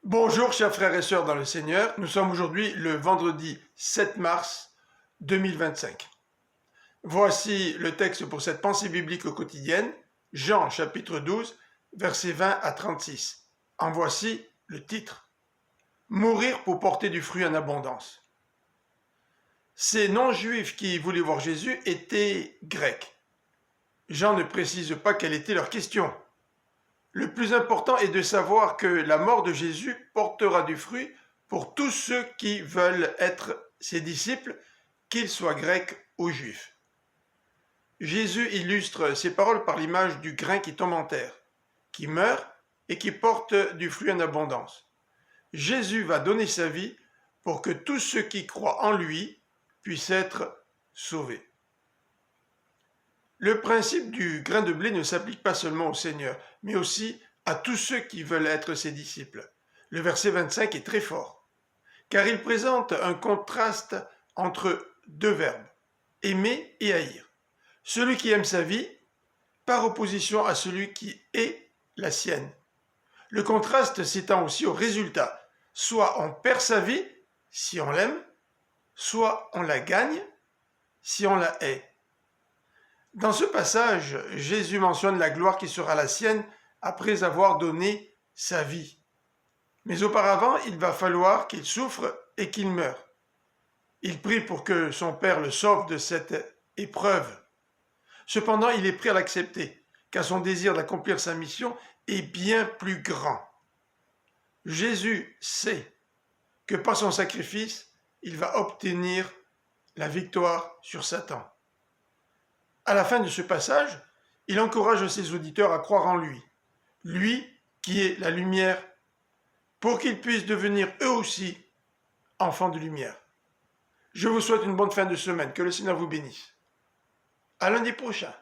Bonjour chers frères et sœurs dans le Seigneur, nous sommes aujourd'hui le vendredi 7 mars 2025. Voici le texte pour cette pensée biblique quotidienne, Jean chapitre 12, versets 20 à 36. En voici le titre. Mourir pour porter du fruit en abondance. Ces non-juifs qui voulaient voir Jésus étaient grecs. Jean ne précise pas quelle était leur question. Le plus important est de savoir que la mort de Jésus portera du fruit pour tous ceux qui veulent être ses disciples, qu'ils soient grecs ou juifs. Jésus illustre ses paroles par l'image du grain qui tombe en terre, qui meurt et qui porte du fruit en abondance. Jésus va donner sa vie pour que tous ceux qui croient en lui puissent être sauvés. Le principe du grain de blé ne s'applique pas seulement au Seigneur, mais aussi à tous ceux qui veulent être ses disciples. Le verset 25 est très fort, car il présente un contraste entre deux verbes, aimer et haïr. Celui qui aime sa vie, par opposition à celui qui est la sienne. Le contraste s'étend aussi au résultat. Soit on perd sa vie, si on l'aime, soit on la gagne, si on la hait. Dans ce passage, Jésus mentionne la gloire qui sera la sienne après avoir donné sa vie. Mais auparavant, il va falloir qu'il souffre et qu'il meure. Il prie pour que son Père le sauve de cette épreuve. Cependant, il est prêt à l'accepter, car son désir d'accomplir sa mission est bien plus grand. Jésus sait que par son sacrifice, il va obtenir la victoire sur Satan. À la fin de ce passage, il encourage ses auditeurs à croire en lui, lui qui est la lumière, pour qu'ils puissent devenir eux aussi enfants de lumière. Je vous souhaite une bonne fin de semaine, que le Seigneur vous bénisse. À lundi prochain.